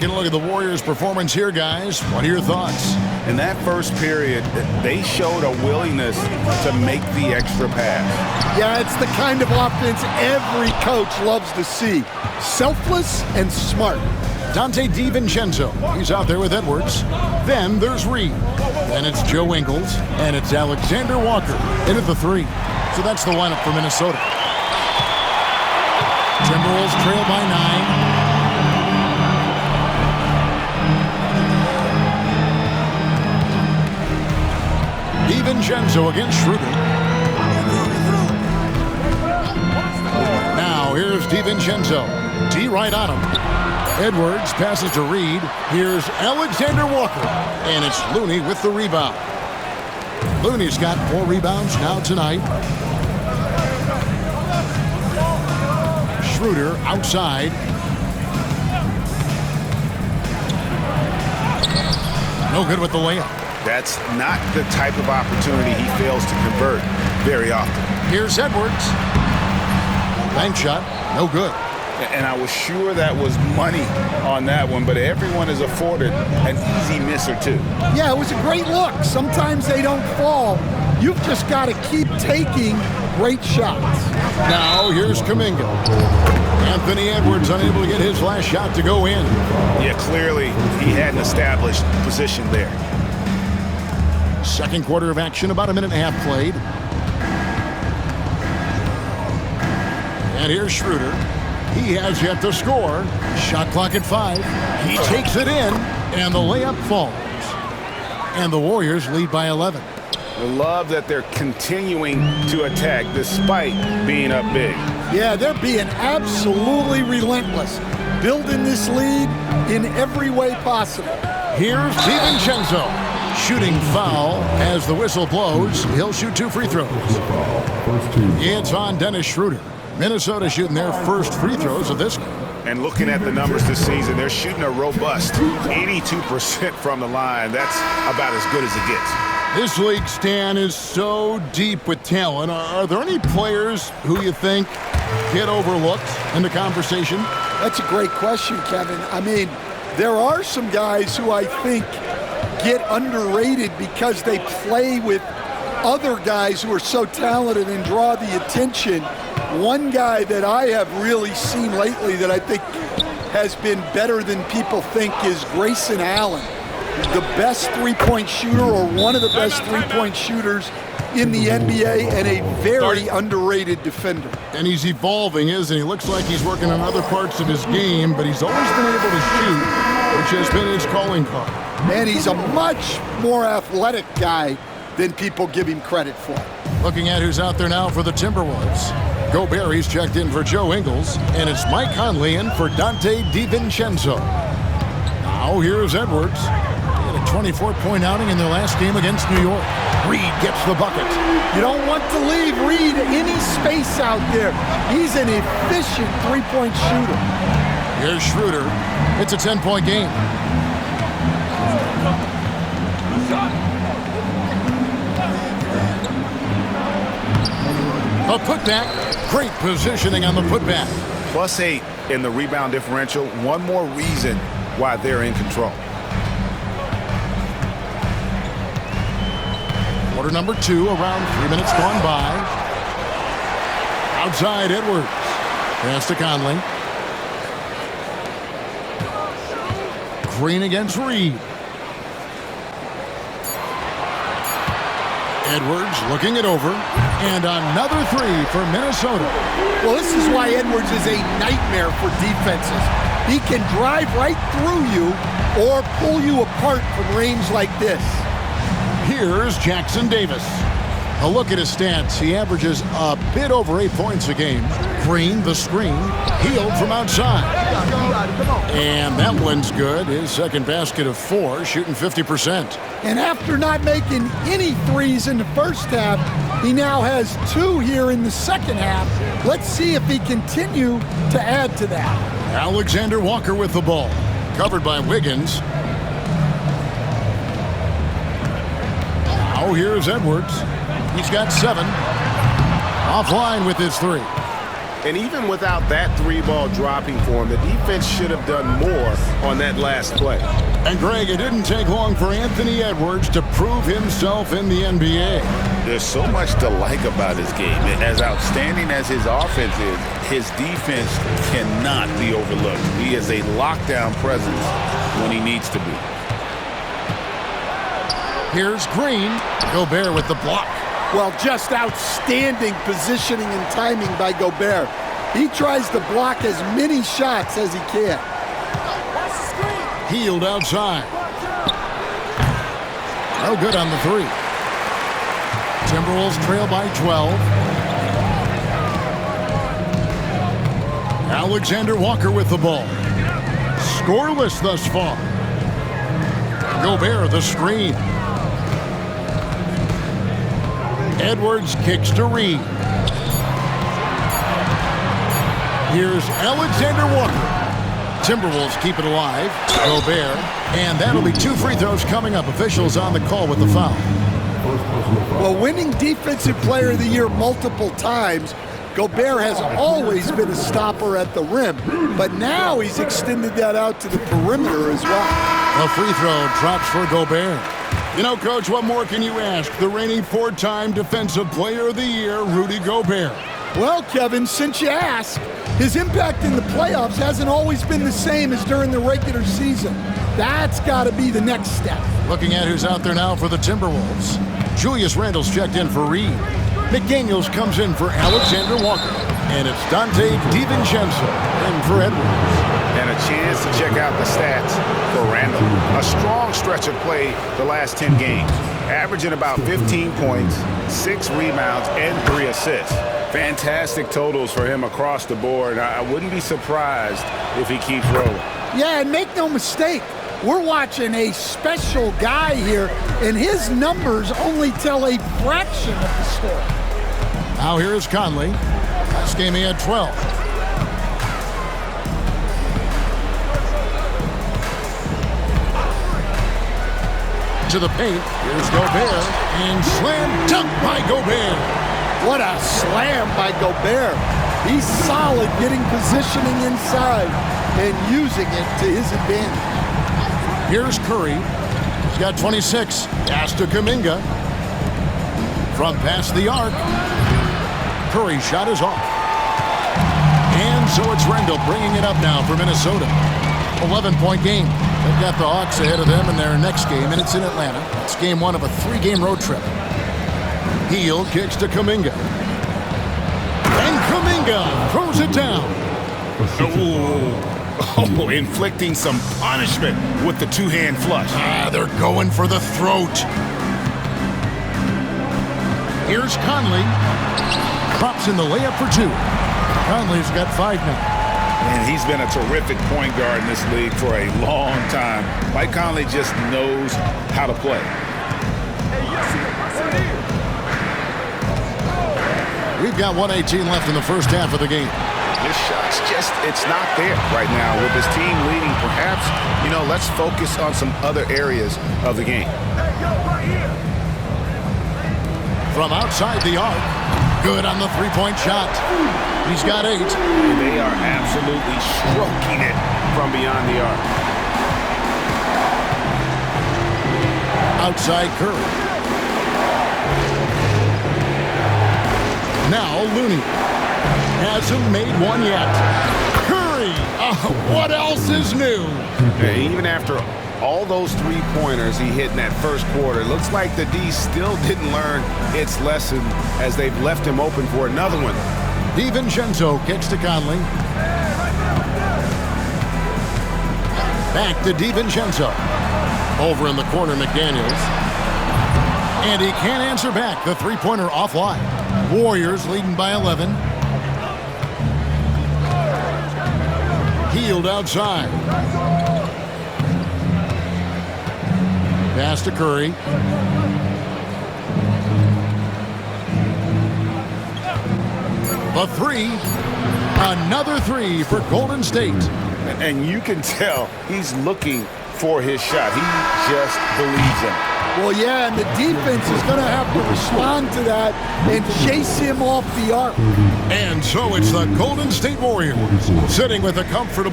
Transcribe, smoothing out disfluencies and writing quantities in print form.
Taking a look at the Warriors' performance here, guys. What are your thoughts? In that first period, they showed a willingness to make the extra pass. Yeah, it's the kind of offense every coach loves to see. Selfless and smart. Donte DiVincenzo. He's out there with Edwards. Then there's Reed. Then it's Joe Ingles. And it's Alexander Walker in at the 3. So that's the lineup for Minnesota. Timberwolves trail by 9. DiVincenzo against Schroeder. Now here's DiVincenzo. D right on him. Edwards passes to Reed. Here's Alexander Walker. And it's Looney with the rebound. Looney's got 4 rebounds now tonight. Schroeder outside. No good with the layup. That's not the type of opportunity he fails to convert very often. Here's Edwards. Bank shot, no good. And I was sure that was money on that one, but everyone is afforded an easy miss or two. Yeah, it was a great look. Sometimes they don't fall. You've just got to keep taking great shots. Now here's Kuminga. Anthony Edwards unable to get his last shot to go in. Yeah, clearly he had an established position there. Second quarter of action, about a minute and a half played. And here's Schroeder. He has yet to score. Shot clock at 5. He takes it in, and the layup falls. And the Warriors lead by 11. I love that they're continuing to attack despite being up big. Yeah, they're being absolutely relentless, building this lead in every way possible. Here's DiVincenzo. Shooting foul as the whistle blows. He'll shoot 2 free throws. It's on Dennis Schroeder. Minnesota shooting their first free throws of this game. And looking at the numbers this season, they're shooting a robust 82% from the line. That's about as good as it gets. This league, Stan, is so deep with talent. Are there any players who you think get overlooked in the conversation? That's a great question, Kevin. I mean, there are some guys who I think get underrated because they play with other guys who are so talented and draw the attention. One guy that I have really seen lately that I think has been better than people think is Grayson Allen. The best three-point shooter, or one of the best three-point shooters in the NBA, and a very underrated defender. And he's evolving, isn't he? Looks like he's working on other parts of his game, but he's always been able to shoot, which has been his calling card. And he's a much more athletic guy than people give him credit for. Looking at who's out there now for the Timberwolves. Gobert's checked in for Joe Ingles, and it's Mike Conley in for Donte DiVincenzo. Now here's Edwards. He had a 24-point outing in their last game against New York. Reed gets the bucket. You don't want to leave Reed any space out there. He's an efficient three-point shooter. Here's Schroeder. It's a 10-point game. A putback. Great positioning on the putback. +8 in the rebound differential. One more reason why they're in control. Quarter number 2, around 3 minutes gone by. Outside Edwards. Pass to Conley. Green against Reed. Edwards looking it over. And another 3 for Minnesota. Well, this is why Edwards is a nightmare for defenses. He can drive right through you or pull you apart from range like this. Here's Jackson Davis. A look at his stats. He averages a bit over 8 points a game. Green, the screen, healed from outside. And that one's good. His second basket of 4, shooting 50%. And after not making any threes in the first half, he now has 2 here in the second half. Let's see if he continue to add to that. Alexander Walker with the ball. Covered by Wiggins. Now here's Edwards. He's got 7. Offline with his 3. And even without that 3-ball dropping for him, the defense should have done more on that last play. And, Greg, it didn't take long for Anthony Edwards to prove himself in the NBA. There's so much to like about his game. As outstanding as his offense is, his defense cannot be overlooked. He is a lockdown presence when he needs to be. Here's Green. Gobert with the block. Well, just outstanding positioning and timing by Gobert. He tries to block as many shots as he can. Hield outside. No good on the three. Timberwolves trail by 12. Alexander Walker with the ball. Scoreless thus far. Gobert the screen. Edwards kicks to Reed. Here's Alexander Walker. Timberwolves keep it alive. Gobert. And that'll be 2 free throws coming up. Officials on the call with the foul. Well, winning Defensive Player of the Year multiple times, Gobert has always been a stopper at the rim. But now he's extended that out to the perimeter as well. A free throw drops for Gobert. You know, Coach, what more can you ask? The reigning 4-time Defensive Player of the Year, Rudy Gobert. Well, Kevin, since you ask, his impact in the playoffs hasn't always been the same as during the regular season. That's got to be the next step. Looking at who's out there now for the Timberwolves. Julius Randle's checked in for Reed. McDaniels comes in for Alexander Walker. And it's Dante DiVincenzo in for Edwards. And a chance to check out the stats for Randle. A strong stretch of play the last 10 games. Averaging about 15 points, 6 rebounds, and 3 assists. Fantastic totals for him across the board. I wouldn't be surprised if he keeps rolling. Yeah, and make no mistake, we're watching a special guy here, and his numbers only tell a fraction of the story. Now here's Conley. Last game he had 12. To the paint. Here's Gobert. And slam dunk by Gobert. What a slam by Gobert. He's solid getting positioning inside and using it to his advantage. Here's Curry. He's got 26. Pass to Kuminga. From past the arc. Curry's shot is off. And so it's Randle bringing it up now for Minnesota. 11-point game. They've got the Hawks ahead of them in their next game, and it's in Atlanta. It's game 1 of a 3-game road trip. Hield kicks to Kuminga. And Kuminga throws it down. Oh, inflicting some punishment with the 2-hand flush. They're going for the throat. Here's Conley. Drops in the layup for 2. Conley's got 5 now. And he's been a terrific point guard in this league for a long time. Mike Conley just knows how to play. We've got 1:18 left in the first half of the game. This shot's just, it's not there right now. With his team leading, perhaps, let's focus on some other areas of the game. From outside the arc. Good on the 3-point shot. He's got 8. And they are absolutely stroking it from beyond the arc. Outside Curry. Now Looney. Hasn't made one yet. Curry! What else is new? And even after all those 3-pointers he hit in that first quarter, looks like the D still didn't learn its lesson as they've left him open for another one. DiVincenzo kicks to Conley. Back to DiVincenzo. Over in the corner, McDaniels. And he can't answer back. The 3-pointer offline. Warriors leading by 11. Hield outside. Pass to Curry. The 3. Another 3 for Golden State. And you can tell he's looking for his shot. He just believes in it. Well, yeah, and the defense is going to have to respond to that and chase him off the arc. And so it's the Golden State Warriors sitting with a comfortable